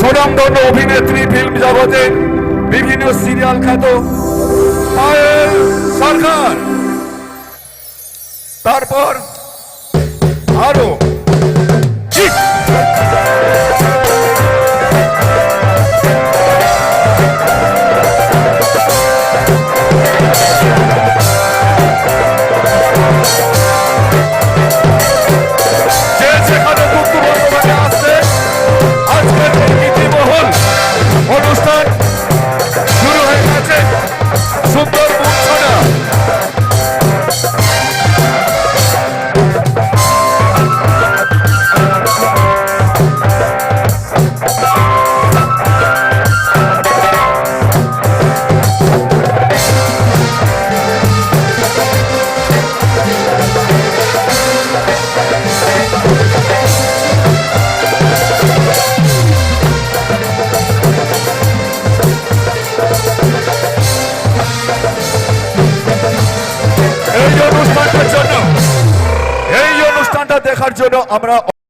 সুনামধন্য অভিনেত্রী, ফিল্ম জগতে বিভিন্ন সিরিয়াল খ্যাত পায়েল সরকার, তারপর আরো অনুষ্ঠান শুরু হয়ে গেছে। সুন্দর মূর্ছনা এই অনুষ্ঠানটার জন্য, এই অনুষ্ঠানটা দেখার জন্য আমরা